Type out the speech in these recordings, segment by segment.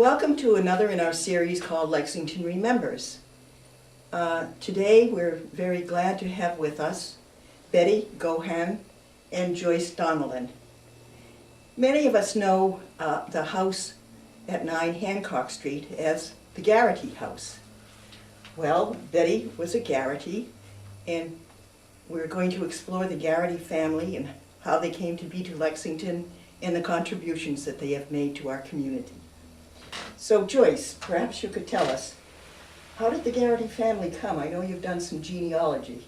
welcome to another in our series called Lexington Remembers. Today we're very glad to have with us Betty Gaughan and Joyce Donnellen. Many of us know the house at 9 Hancock Street as the Garrity house. Well, Betty was a Garrity, and we're going to explore the Garrity family and how they came to be to Lexington and the contributions that they have made to our community. So Joyce, perhaps you could tell us, how did the Garrity family come? I know you've done some genealogy.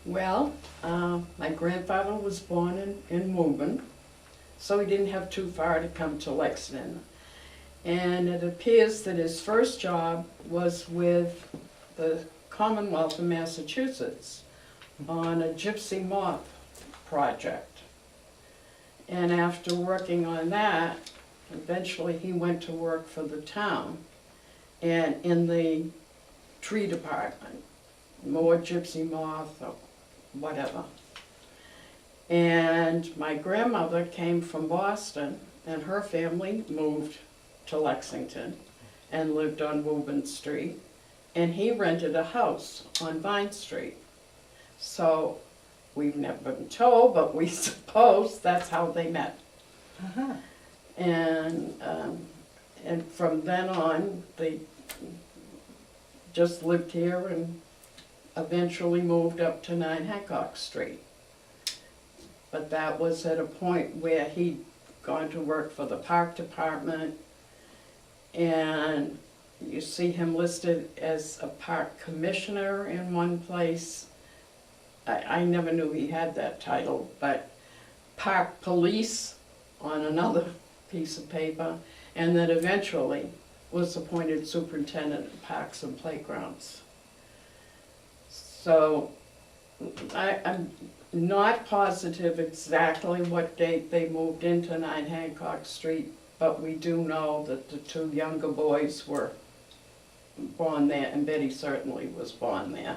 Well, my grandfather was born in Gaughan, so he didn't have too far to come to Lexington. And it appears that his first job was with the Commonwealth of Massachusetts on a gypsy moth project. And after working on that, eventually he went to work for the town and in the tree department, more gypsy moth or whatever. And my grandmother came from Boston, and her family moved to Lexington and lived on Woburn Street, and he rented a house on Vine Street. So we've never been told, but we suppose that's how they met. Uh-huh. And from then on, they just lived here and eventually moved up to 9 Hancock Street. But that was at a point where he'd gone to work for the park department, and you see him listed as a park commissioner in one place. I never knew he had that title, but park police on another piece of paper, and then eventually was appointed superintendent of parks and playgrounds. So I'm not positive exactly what date they moved into 9 Hancock Street, but we do know that the two younger boys were born there, and Betty certainly was born there.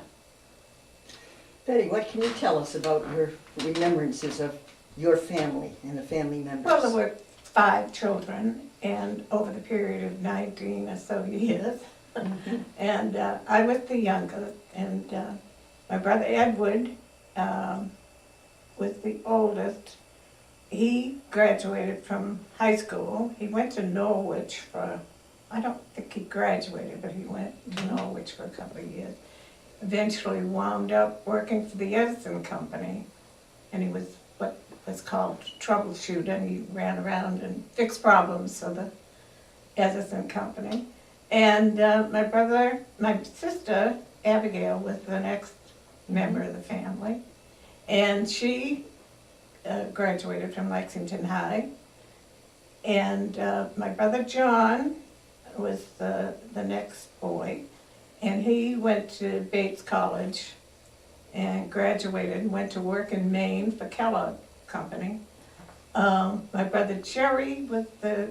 Betty, what can you tell us about your remembrances of your family and the family members? Well, there were 5 children, and over the period of 19 or so years, and I was the youngest, and my brother Edward was the oldest. He graduated from high school. He went to Norwich for, I don't think he graduated, but he went to Norwich for a couple of years. Eventually wound up working for the Edison Company, and he was what was called troubleshooter, and he ran around and fixed problems for the Edison Company. And my sister Abigail was the next member of the family, and she graduated from Lexington High. And my brother John was the next boy, and he went to Bates College and graduated and went to work in Maine for Kellogg Company. My brother Jerry was the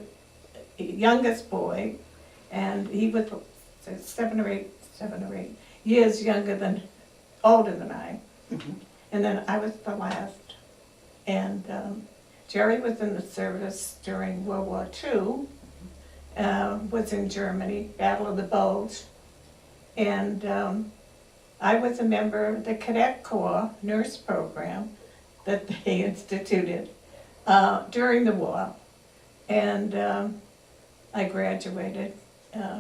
youngest boy, and he was 7 or 8 years older than I. Mm-hmm. And then I was the last. And Jerry was in the service during World War II, was in Germany, Battle of the Bulge. And I was a member of the Cadet Corps nurse program that they instituted during the war. And I graduated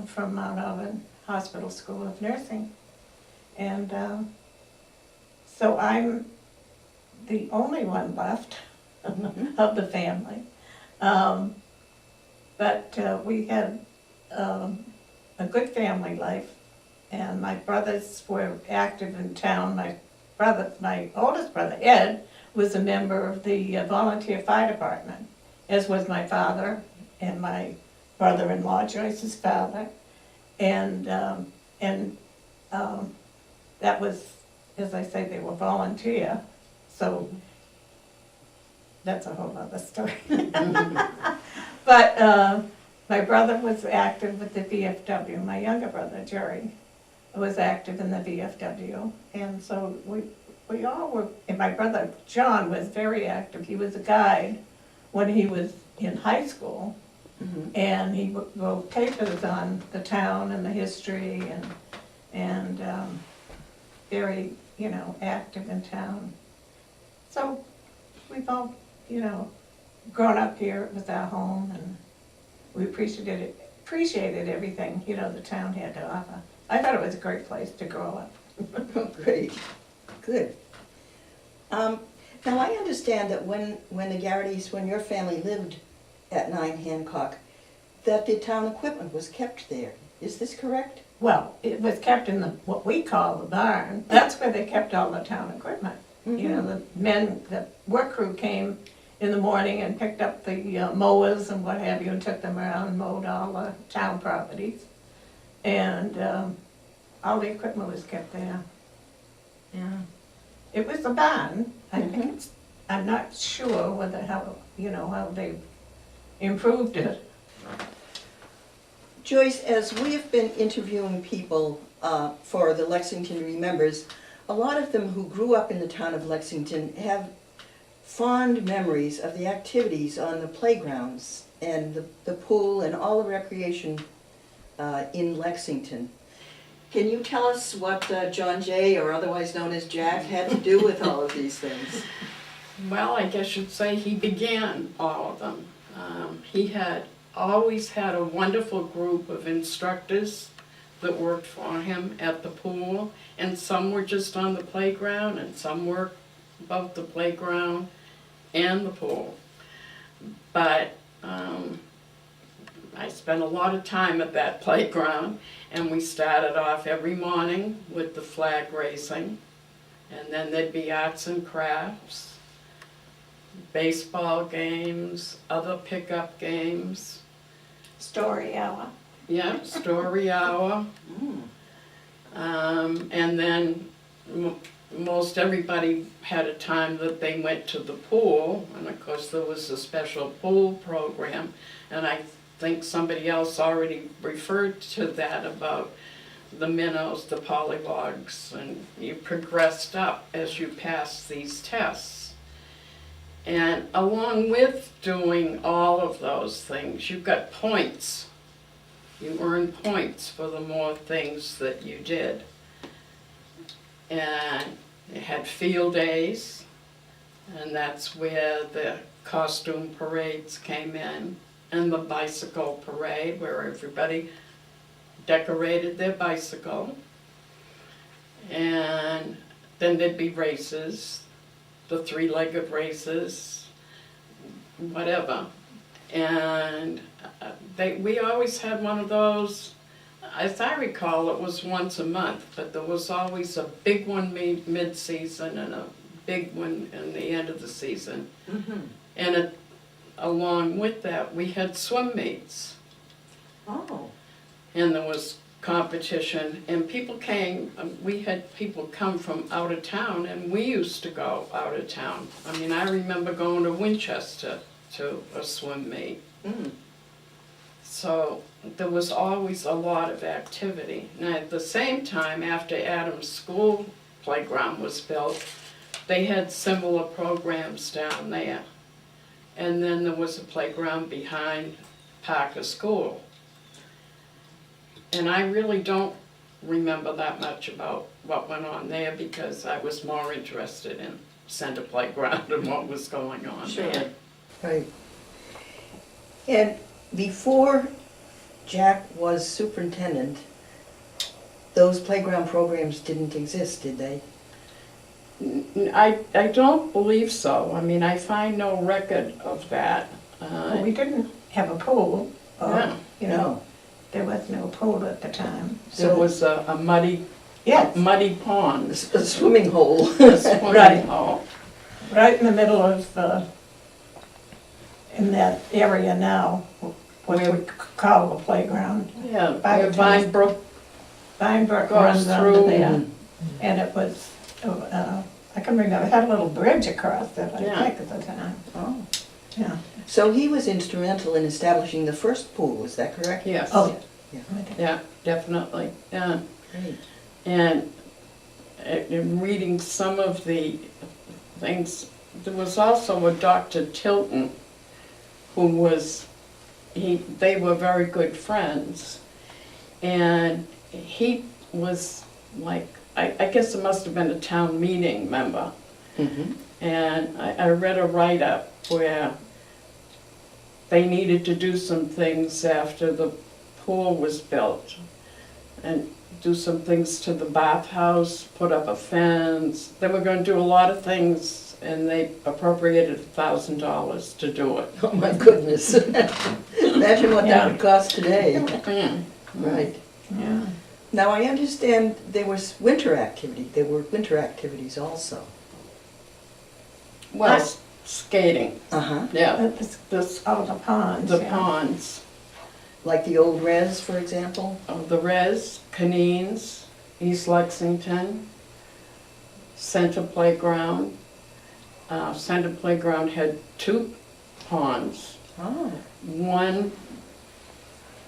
from Mount Auburn Hospital School of Nursing. And so I'm the only one left of the family. But we had a good family life, and my brothers were active in town. My oldest brother, Ed, was a member of the volunteer fire department, as was my father and my brother-in-law, Joyce's father. And that was, as I say, they were volunteer, so that's a whole other story. But my brother was active with the VFW. My younger brother, Jerry, was active in the VFW. And so we all were, and my brother John was very active. He was a guide when he was in high school. Mhm. And he wrote papers on the town and the history and very, active in town. So we've all, grown up here. It was our home, and we appreciated everything, the town had to offer. I thought it was a great place to grow up. Oh, great, good. Now, I understand that when the Garritys, when your family lived at 9 Hancock, that the town equipment was kept there. Is this correct? Well, it was kept in what we call the barn. That's where they kept all the town equipment. The work crew came in the morning and picked up the mowers and what have you, and took them around and mowed all the town properties. And all the equipment was kept there. Yeah. It was a barn. I'm not sure how they improved it. Joyce, as we have been interviewing people for the Lexington Remembers, a lot of them who grew up in the town of Lexington have fond memories of the activities on the playgrounds and the pool and all the recreation in Lexington. Can you tell us what John Jay, or otherwise known as Jack, had to do with all of these things? Well, I guess you'd say he began all of them. He had always had a wonderful group of instructors that worked for him at the pool, and some were just on the playground, and some worked both the playground and the pool. But I spent a lot of time at that playground, and we started off every morning with the flag raising, and then there'd be arts and crafts, baseball games, other pickup games. Story hour. Yeah, story hour. And then most everybody had a time that they went to the pool, and of course there was a special pool program, and I think somebody else already referred to that about the minnows, the polywogs, and you progressed up as you passed these tests. And along with doing all of those things, you got points. You earned points for the more things that you did. And it had field days, and that's where the costume parades came in, and the bicycle parade, where everybody decorated their bicycle. And then there'd be races, the three-legged races, whatever. And we always had one of those. As I recall, it was once a month, but there was always a big one mid-season and a big one in the end of the season. And along with that, we had swim meets. Oh. And there was competition, and people came, we had people come from out of town, and we used to go out of town. I mean, I remember going to Winchester to a swim meet. So there was always a lot of activity. Now, at the same time, after Adams School playground was built, they had similar programs down there. And then there was a playground behind Parker School. And I really don't remember that much about what went on there, because I was more interested in Center Playground and what was going on there. Right. And before Jack was superintendent, those playground programs didn't exist, did they? I don't believe so. I mean, I find no record of that. Well, we didn't have a pool. Yeah. No. There was no pool at the time. There was a muddy Yes, pond, A swimming hole. a swimming Right. hole. right in the middle of, in that area now, what we call the playground. Yeah, By where the Vine Brook Vinebrook goes runs under through. there. And it was, I can remember, it had a little bridge across it, I Yeah. think, at the time. Oh. Yeah. So he was instrumental in establishing the first pool, is that correct? Yes. Oh, Yeah. Yeah, definitely. Yeah. Great. And in reading some of the things, there was also a Dr. Tilton who was they were very good friends. And he was like, I guess it must have been a town meeting member. Mhm. And I read a write-up where they needed to do some things after the pool was built. And do some things to the bathhouse, put up a fence. They were gonna do a lot of things, and they appropriated $1,000 to do it. Oh, my goodness. Imagine what that would cost today. Mm. Right. Yeah. Now, I understand there were winter activities also. Well, skating, Uh-huh. yeah, This, all the ponds. the yeah. ponds, Like the old res, for example? the Res, Canines, East Lexington, Center Playground. Center Playground had 2 ponds. Oh. One,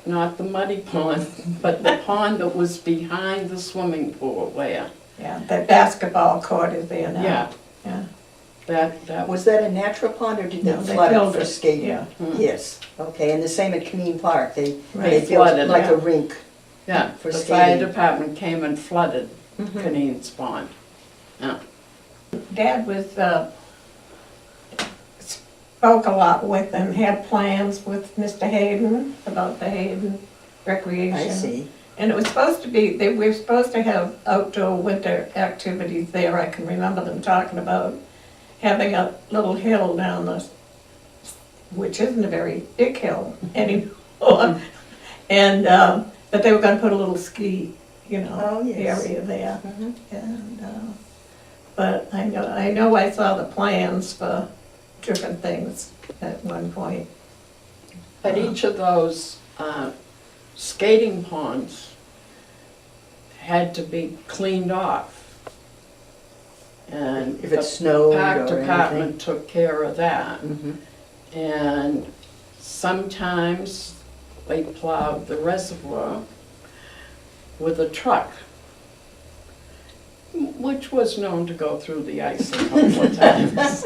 not the muddy pond, but the pond that was behind the swimming pool there. Yeah, the basketball court is there now. Yeah, Yeah. that Was that a natural pond, or did they No, they flood it filled for it, skating? yeah. Mm. Yes, okay, and the same at Canine Park, they Right. built Flooded, like yeah. a rink. Yeah, For the fire skating. department came and flooded Mhm. Canines Pond. Yeah. Dad was, spoke a lot with them, had plans with Mr. Hayden about the Hayden recreation. I see. And it was supposed to be, we were supposed to have outdoor winter activities there. I can remember them talking about having a little hill down the, which isn't a very big hill anymore. And, but they were gonna put a little ski, Oh, yes. area there. Mhm. And, but I know I saw the plans for different things at one point. But each of those skating ponds had to be cleaned off. And If it snowed the park or anything. department took care of that. Mhm. And sometimes they plowed the reservoir with a truck, which was known to go through the ice a couple of times.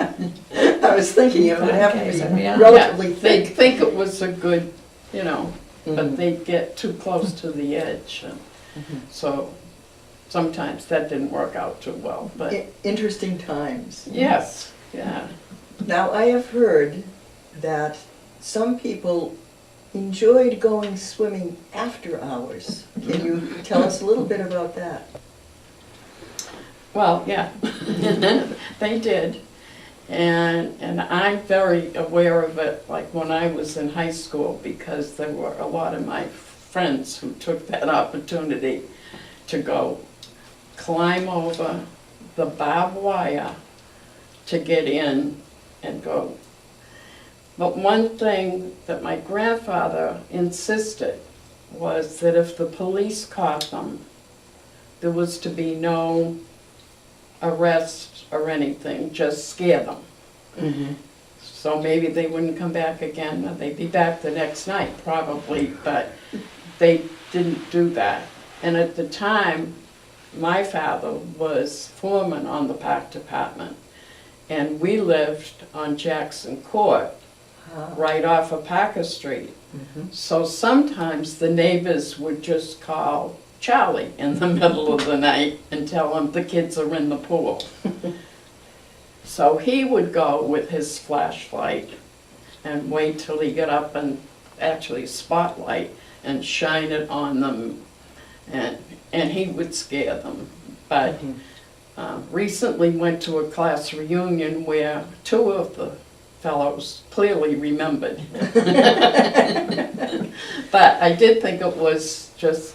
I was thinking it would have to Okay, be yeah. relatively Yeah, they'd thick. think it was a good, but Mhm. they'd get too close to the edge. And Mhm. so sometimes that didn't work out too well, but Interesting times. yes, yeah. Now, I have heard that some people enjoyed going swimming after hours. Can you tell us a little bit about that? Well, yeah, they did. And I'm very aware of it, like when I was in high school, because there were a lot of my friends who took that opportunity to go climb over the barbed wire to get in and go. But one thing that my grandfather insisted was that if the police caught them, there was to be no arrest or anything, just scare them. Mm-hmm. So maybe they wouldn't come back again, or they'd be back the next night probably, but they didn't do that. And at the time, my father was foreman on the park department, and we lived on Jackson Court, right off of Parker Street. Mm-hmm. So sometimes the neighbors would just call Charlie in the middle of the night and tell him the kids are in the pool. So he would go with his flashlight and wait till he got up and actually spotlight and shine it on them, and he would scare them. But recently went to a class reunion where 2 of the fellows clearly remembered. But I did think it was just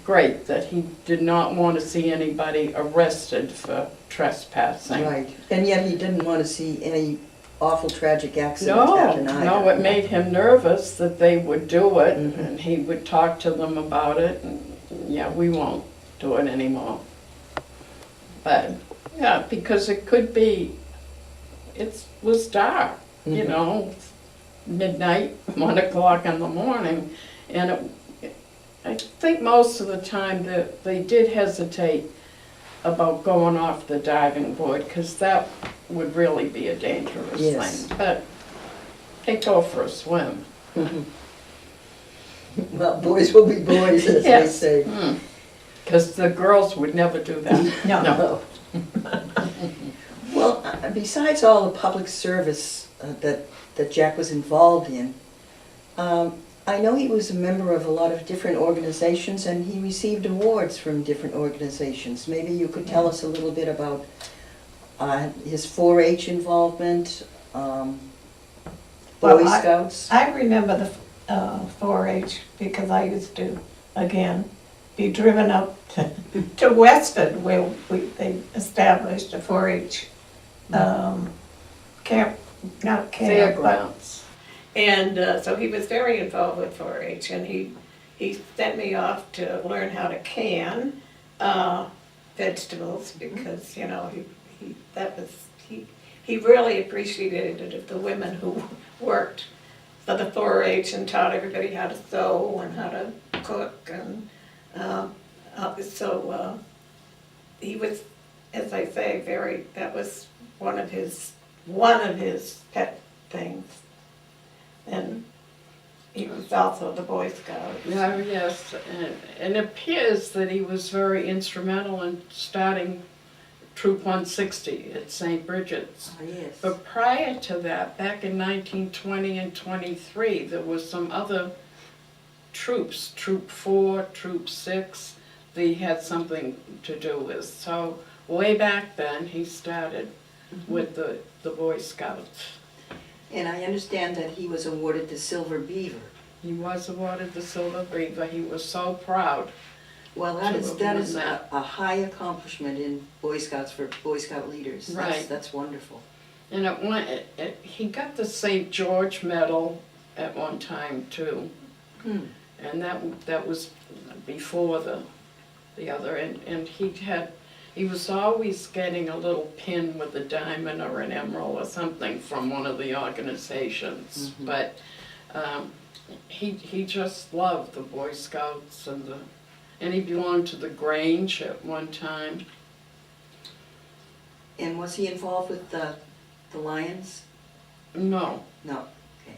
great that he did not want to see anybody arrested for trespassing. Right, and yet he didn't want to see any awful tragic accidents happen either. No, it made him nervous that they would do it, Mhm. and he would talk to them about it, and yeah, we won't do it anymore. But, yeah, because it could be, it was dark, you Mhm. know, midnight, 1 o'clock in the morning, and I think most of the time that they did hesitate about going off the diving board, because that would really be a dangerous Yes. thing. But they go for a swim. Mhm. Well, boys will be boys, as they Yes. say. Because the girls would never do that. No. No. Well, besides all the public service that Jack was involved in, I know he was a member of a lot of different organizations, and he received awards from different organizations. Maybe you could tell us a little bit about his 4-H involvement, Well, Boy Scouts. I remember the 4-H because I used to, again, be driven up to Westford where they established a 4-H camp, not camp, but. Fairgrounds. And so he was very involved with 4-H, and he sent me off to learn how to can vegetables because, you know, he really appreciated it of the women who worked for the 4-H and taught everybody how to sew and how to cook, and so he was, as I say, that was one of his pet things. And he was also the Boy Scout. Yeah, yes, and it appears that he was very instrumental in starting Troop 160 at St. Bridget's. Oh, yes. But prior to that, back in 1920 and 23, there was some other troops, Troop 4, Troop 6, that he had something to do with. So way back then, he started with the Boy Scouts. And I understand that he was awarded the Silver Beaver. He was awarded the Silver Beaver. He was so proud. Well, that Two is of them that is in a, that. a high accomplishment in Boy Scouts for Boy Scout leaders. Right. That's wonderful. And he got the St. George Medal at one time too. And that was before the other, and he was always getting a little pin with a diamond or an emerald or something from one of the organizations. But he just loved the Boy Scouts, and he belonged to the Grange at one time. And was he involved with the Lions? No, No.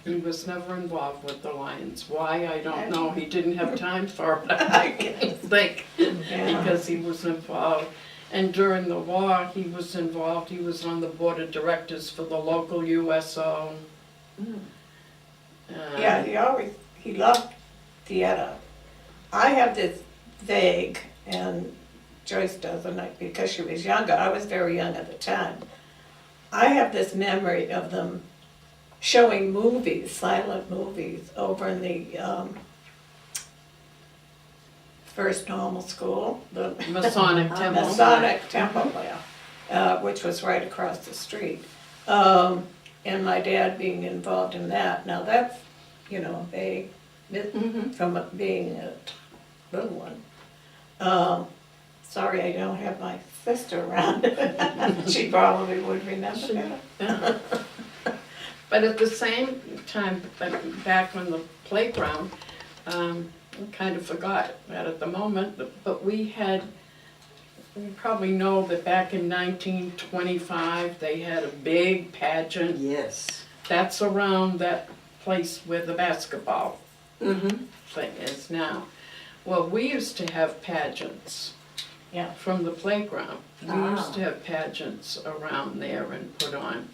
he was never involved with the Lions. Why, I don't know. He didn't have time for it, I think, because he was involved. And during the war, he was involved. He was on the board of directors for the local USO. Yeah, he loved theater. I have this vague, and Joyce doesn't, because she was younger. I was very young at the time. I have this memory of them showing movies, silent movies, over in the First Normal School, the Masonic Temple. Masonic Temple, which was right across the street. And my dad being involved in that. Now that's, vague from being a little one. Sorry, I don't have my sister around. She probably would remember that. But at the same time, back on the playground, I kind of forgot that at the moment, but you probably know that back in 1925, they had a big pageant. Yes. That's around that place where the basketball thing is now. Well, we used to have pageants from the playground. We used to have pageants around there and put on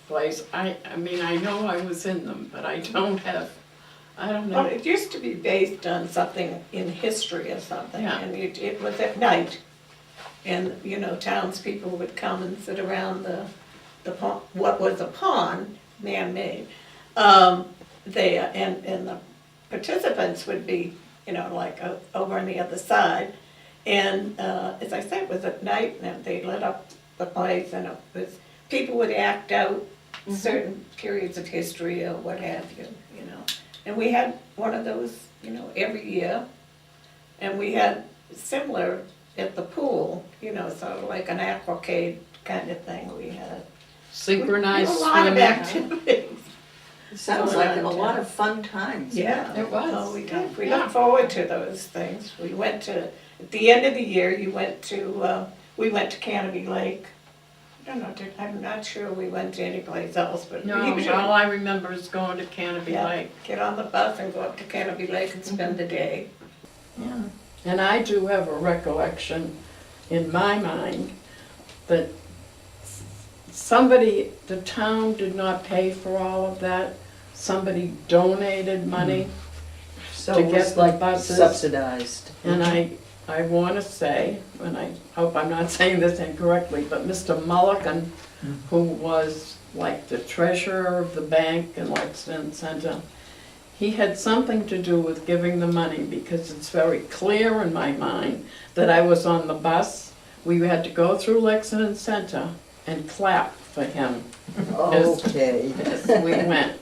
plays. I mean, I know I was in them, but I don't know. Well, it used to be based on something in history or something, Yeah. and it was at night. And, townspeople would come and sit around the pond, what was a pond, man-made. And the participants would be, over on the other side. And, as I said, it was at night, and they lit up the place, and people would act out certain periods of history or what have you. And we had one of those, every year. And we had similar at the pool, sort of like an aquacade kind of thing we had. Synchronized A lot of swimming. activities. It sounds like a lot of fun times. Yeah. It was. Oh, we did. We Yeah. look forward to those things. We went to, at the end of the year, we went to Canopy Lake. don't know, I'm not sure we went to any place else, but we No, usually all I remember is going to Canopy yeah, Lake. get on the bus and go up to Canopy Lake and spend the day. Yeah. And I do have a recollection in my mind that somebody, the town did not pay for all of that. Somebody donated money. So To it get was the like buses. subsidized. And I want to say, and I hope I'm not saying this incorrectly, but Mr. Mulligan, who was like the treasurer of the bank in Lexington Center, he had something to do with giving the money, because it's very clear in my mind that I was on the bus. We had to go through Lexington Center and clap for him Okay. as we went.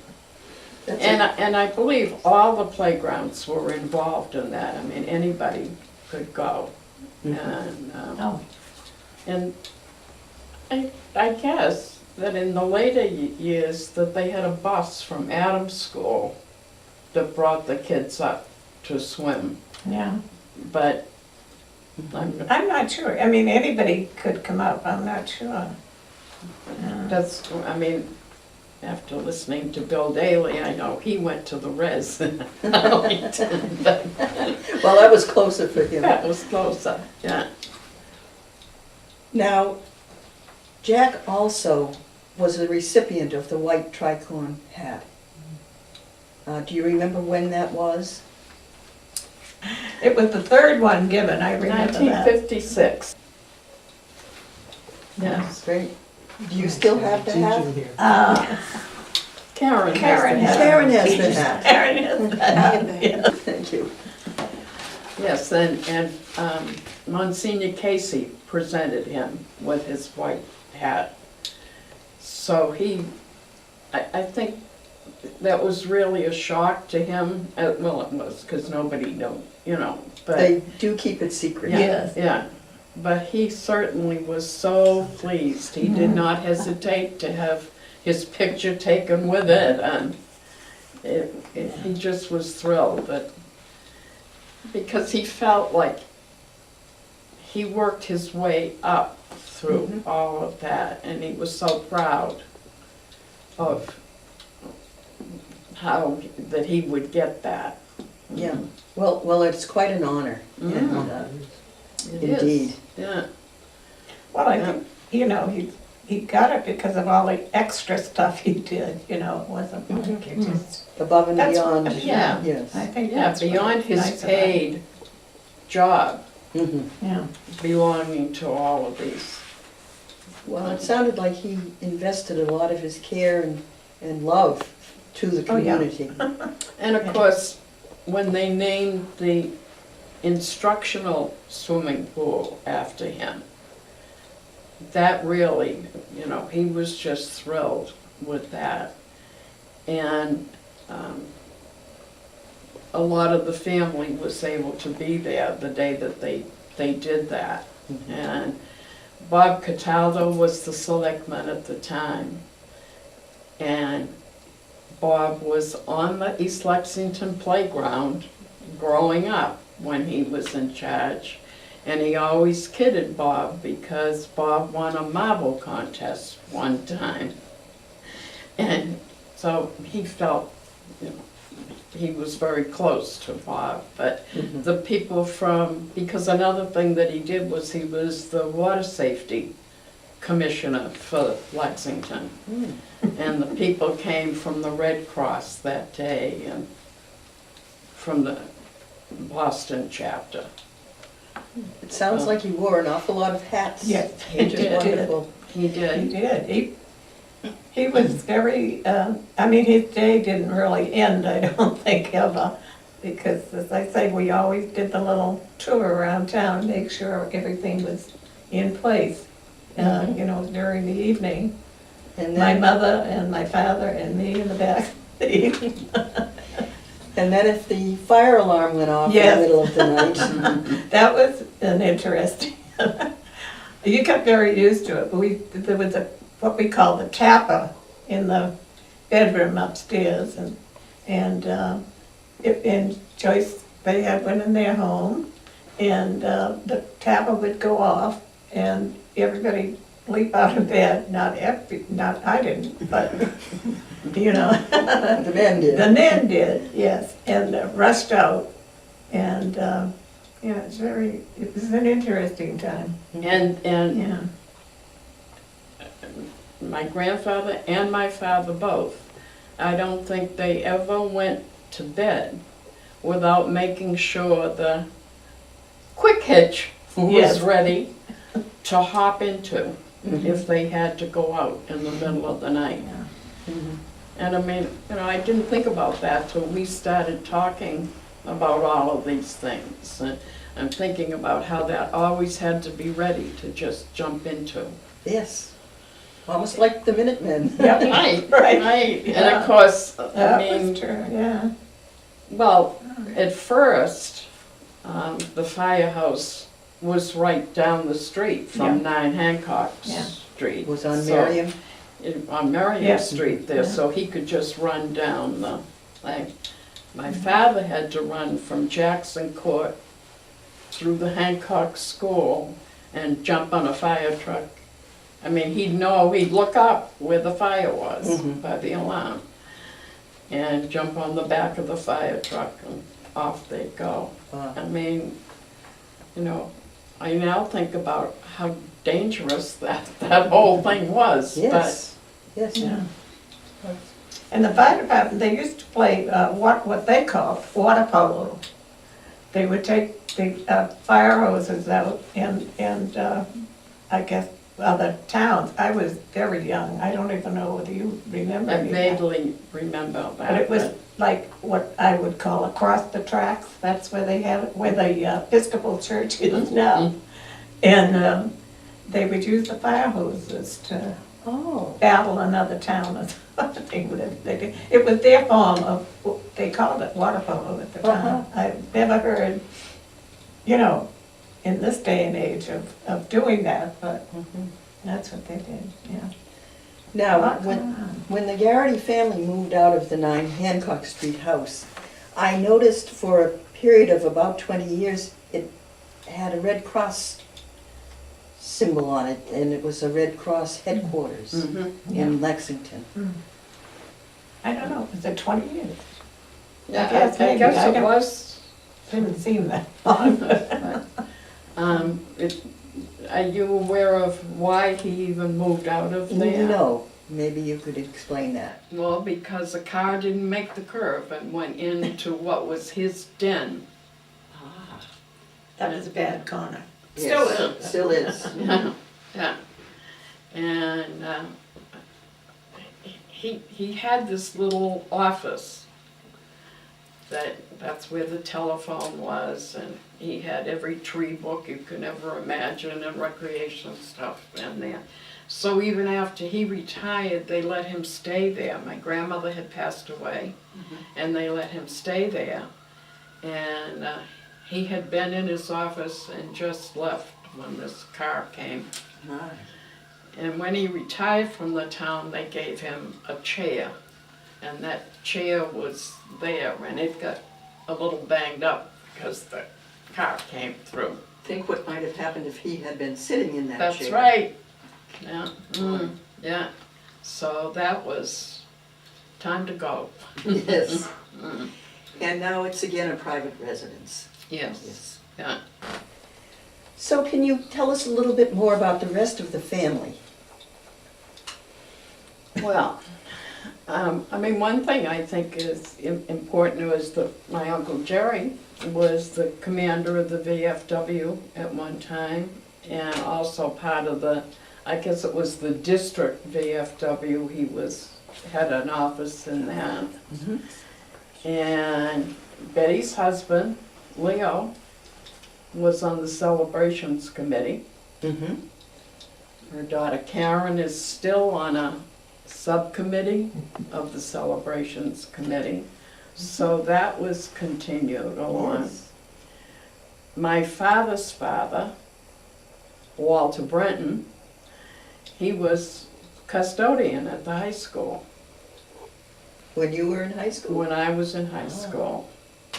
That's And I believe all the playgrounds were involved in that. I mean, anybody could go. And, Oh, and I guess that in the later years, that they had a bus from Adams School that brought the kids up to swim. yeah. But I'm not sure. I mean, anybody could come up, I'm not sure. that's, I mean, after listening to Bill Daly, I know he went to the res in Arlington, but Well, that was closer for him. that was closer, yeah. Now, Jack also was a recipient of the white tricorn hat. Do you remember when that was? It was the third one given, I remember that. 1956. Yes, Great. Do you still have the hat? Karen has Karen the has- hat. Karen has the hat. Karen is that, yeah. Thank you. Yes, and Monsignor Casey presented him with his white hat. So I think that was really a shock to him. Well, it was, because nobody knew, but. They do keep it secret. Yeah, Yes. yeah, but he certainly was so pleased. He did not hesitate to have his picture taken with it, and he just was thrilled. But because he felt like he worked his way up through all of that, and he was so proud of how that he would get that. Yeah. Well, it's quite an honor. Mhm. And, It is. Indeed. Yeah. Well, I think, he got it because of all the extra stuff he did, it wasn't like it just. above and That's beyond. what- yeah. Yes. I think Yeah, that's what beyond is his nice about it. paid job Mhm. Yeah, belonging to all of these. Well, it sounded like he invested a lot of his care and love to the Oh, yeah. community. And of course, when they named the instructional swimming pool after him, that really, he was just thrilled with that. And a lot of the family was able to be there the day that they did that. And Bob Cataldo was the selectman at the time. And Bob was on the East Lexington playground growing up when he was in charge. And he always kidded Bob because Bob won a marble contest one time. And so he felt, he was very close to Bob. But Mhm. the people because another thing that he did was he was the water safety commissioner for Lexington. Mm. And the people came from the Red Cross that day and from the Boston chapter. It sounds like he wore an awful lot of hats. Yes, he Which is did. wonderful. He he did. did. He was very, his day didn't really end, I don't think, ever. Because, as I say, we always did the little tour around town, make sure everything was in place, during the evening. And My then, mother and my father and me in the back. and then if the fire alarm went off in the Yes. middle of the night. That was an interesting, you got very used to it, but there was what we call the tapper in the bedroom upstairs, and Joyce, they had one in their home, and the tapper would go off, and everybody leap out of bed, not I didn't, but, you know. The men did. The men did, yes, and rushed out. And, yeah, it was an interesting time, And yeah. my grandfather and my father both, I don't think they ever went to bed without making sure the quick hitch was Yes. ready to hop into Mhm. if they had to go out in the middle of the night. Yeah. Mhm. And I mean, you know, I didn't think about that till we started talking about all of these things. And I'm thinking about how that always had to be ready to just jump into. Yes, almost like the Minutemen. Yeah, Right, right. right. And Yeah. of course, I That mean, was true, yeah. well, at first, the firehouse was right down the street from 9 Hancock Yeah. Street. Was on So- Merriam. On Merriam Yeah. Street there, Yeah. so he could just run down the thing. My father had to run from Jackson Court through the Hancock School and jump on a fire truck. I mean, he'd look up where the fire was Mhm. by the alarm and jump on the back of the fire truck and off they'd go. Wow. I mean, you know, I now think about how dangerous that whole thing was. Yes, yes. Yeah. And the fire department, they used to play what they called water polo. They would take the fire hoses out and I guess other towns. I was very young. I don't even know whether you remember. I any of that. vaguely remember that. But it was like what I would call across the tracks. That's where they have it, where the Episcopal Church is now. And they would use the fire hoses to Oh, battle another town or something. It was their form of, they called it water polo at the time. I've never heard, you know, in this day and age of doing that, but that's what they did, yeah. now, Lot when, going on. when the Garrity family moved out of the 9 Hancock Street house, I noticed for a period of about 20 years, it had a Red Cross symbol on it, and it was a Red Cross headquarters Mhm. in Lexington. I don't know, was it 20 years? Yeah, I guess I maybe. guess I it don't- was. Didn't seem that long. Are you aware of why he even moved out of there? No, maybe you could explain that. Well, because the car didn't make the curve and went into what was his den. That was a bad corner. Yes, Still is. Still is. Yeah. And he had this little office that's where the telephone was, and he had every tree book you could ever imagine and recreation stuff in there. So even after he retired, they let him stay there. My grandmother had passed away, and they let him stay there. And he had been in his office and just left when this car came. Ah, And when he retired from the town, they gave him a chair. And that chair was there, and it got a little banged up because the car came through. Think what might have happened if he had been sitting in that chair. That's right. Yeah, yeah. So that was time to go. Yes. And now it's again a private residence. Yes, Yes. yeah. So can you tell us a little bit more about the rest of the family? Well, I mean, one thing I think is important was that my Uncle Jerry was the commander of the VFW at one time, and also part of the, I guess it was the district VFW. He had an office in that. And Betty's husband, Leo, was on the celebrations committee. Mm-hmm. Her daughter Karen is still on a subcommittee of the celebrations committee. So that was continued along. Yes. My father's father, Walter Brenton, he was custodian at the high school When you were in high school? when I was in high school.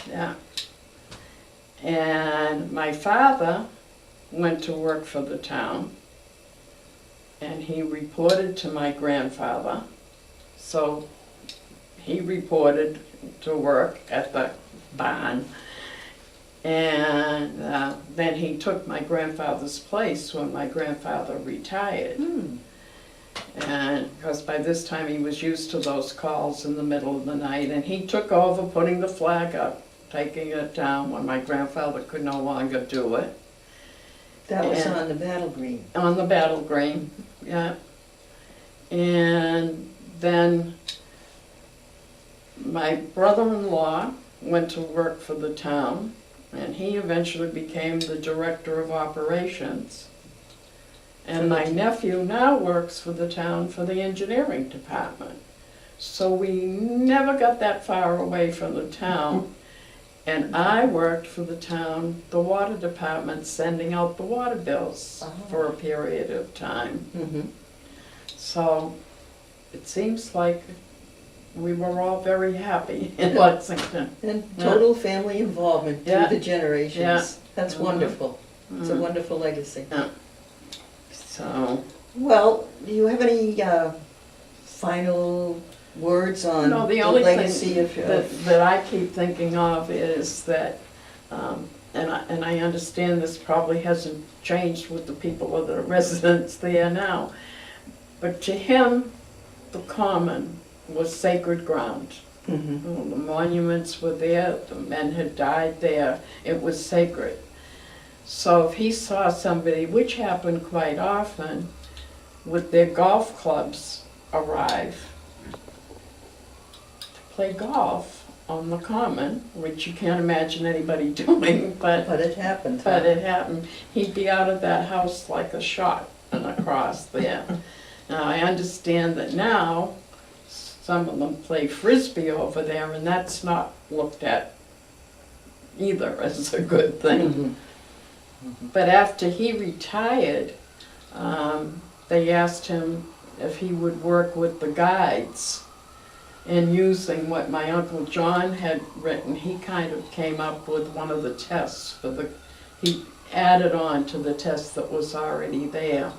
Yeah. And my father went to work for the town. and he reported to my grandfather. So he reported to work at the barn. And then he took my grandfather's place when my grandfather retired. And because by this time he was used to those calls in the middle of the night, and he took over putting the flag up, taking it down when my grandfather could no longer do it. That was And- on the Battle Green. On the Battle Green, yeah. And then my brother-in-law went to work for the town, and he eventually became the director of operations. And my nephew now works for the town for the engineering department. So we never got that far away from the town. And I worked for the town, the water department, sending out the water bills for a period of time. Mm-hmm. So it seems like we were all very happy in Lexington. And total family involvement Yeah. through the generations. Yeah. That's wonderful. It's a wonderful legacy. So, Well, do you have any final words on no, the the only legacy thing of that I keep thinking of is that, and I understand this probably hasn't changed with the people or the residents there now, but to him, the common was sacred ground. Mhm. The monuments were there, the men had died there, it was sacred. So if he saw somebody, which happened quite often, with their golf clubs arrive to play golf on the common, which you can't imagine anybody doing, but But it happened. but it happened, he'd be out of that house like a shot and across there. Now, I understand that now, some of them play frisbee over there, and that's not looked at either as a good thing. Mhm. But after he retired, they asked him if he would work with the guides. And using what my Uncle John had written, he kind of came up with one of the tests he added on to the test that was already there.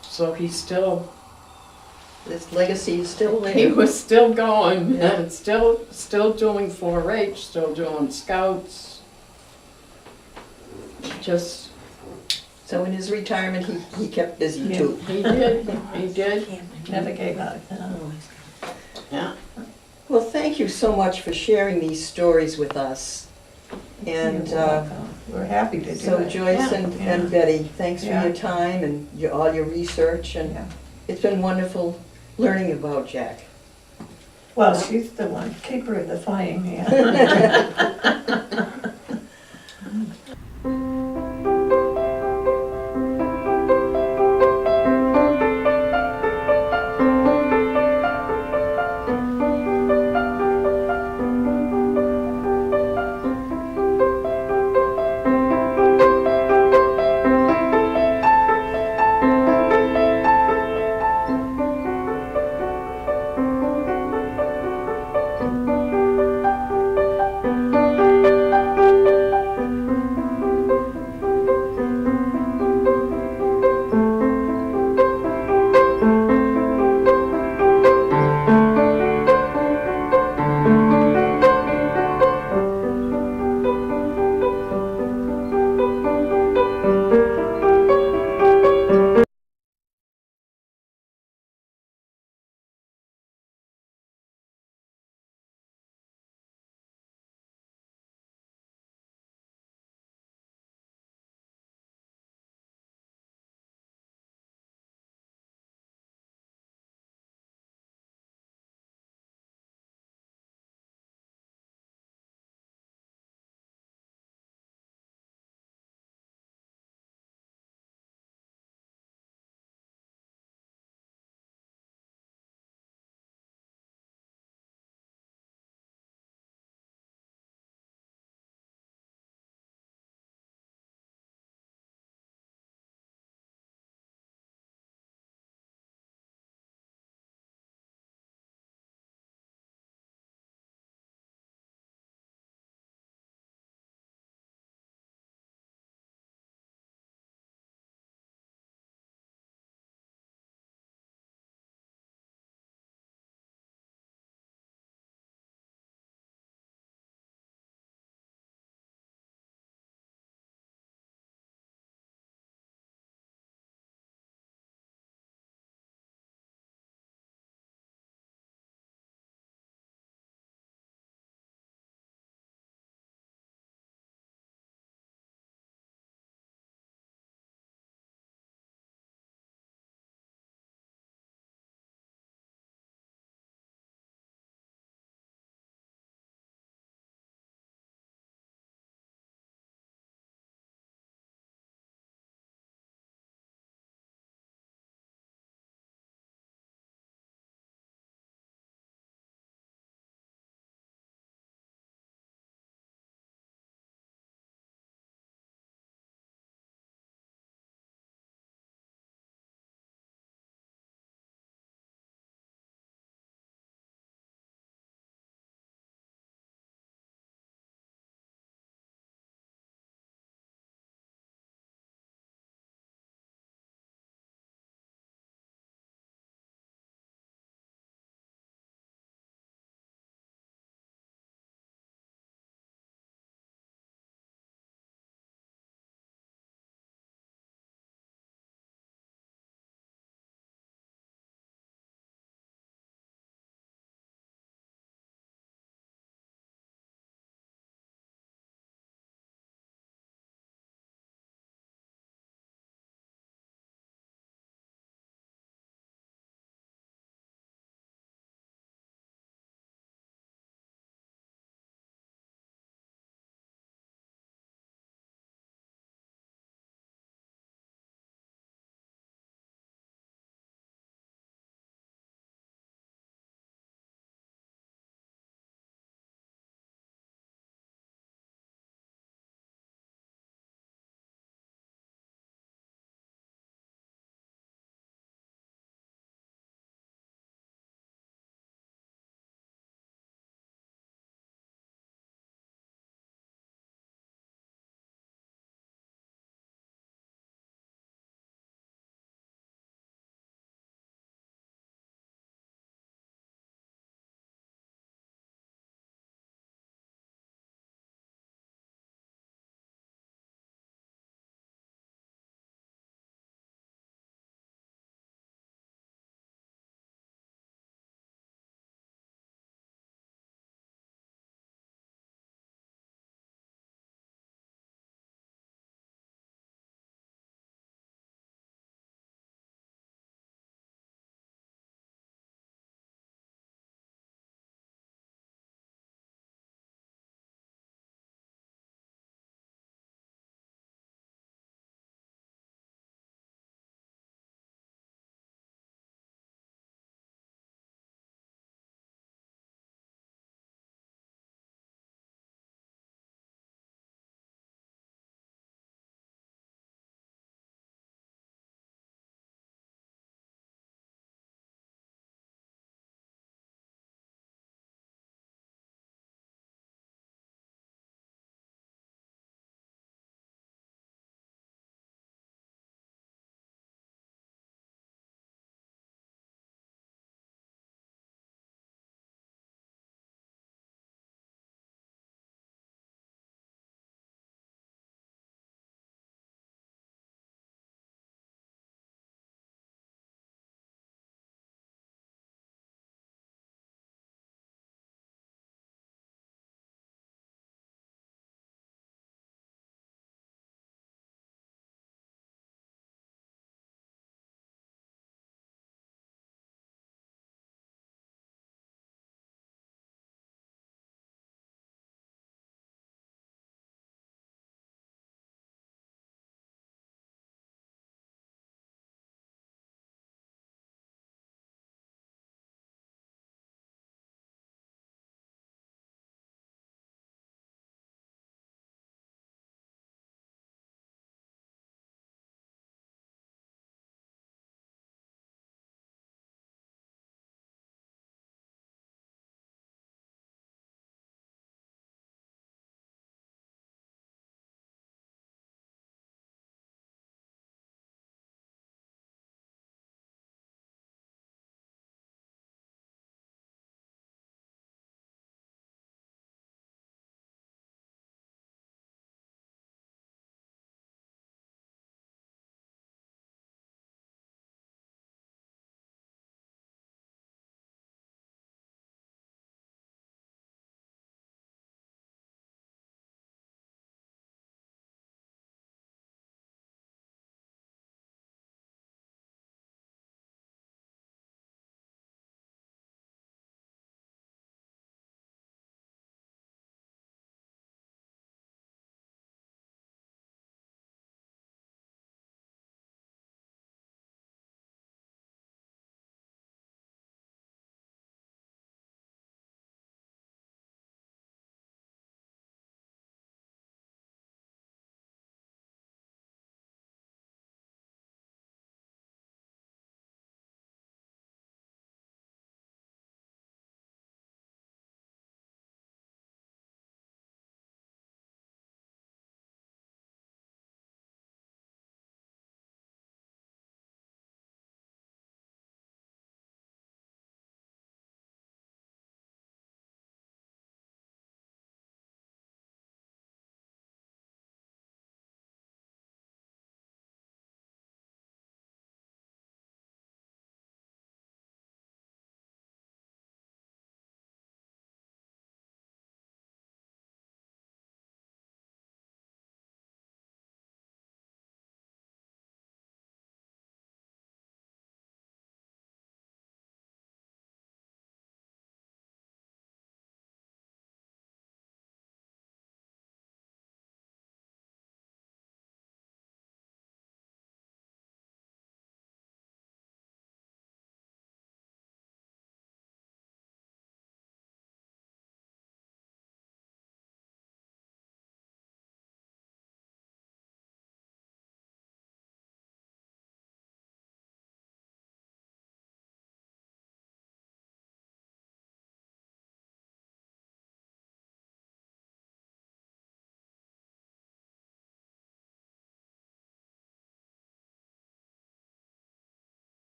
So he still, This legacy is still there. he was still going, Yeah. and still doing 4-H, still doing scouts. Just, So in his retirement, he kept busy Yeah. too. he did, he did, Never gave up. yeah. Well, thank you so much for sharing these stories with us. And You're welcome. We're happy to do so it. Joyce Yeah. and Betty, thanks for Yeah. your time and all your research, and Yeah. it's been wonderful learning about Jack. Well, she's the one, keeper of the flame, yeah.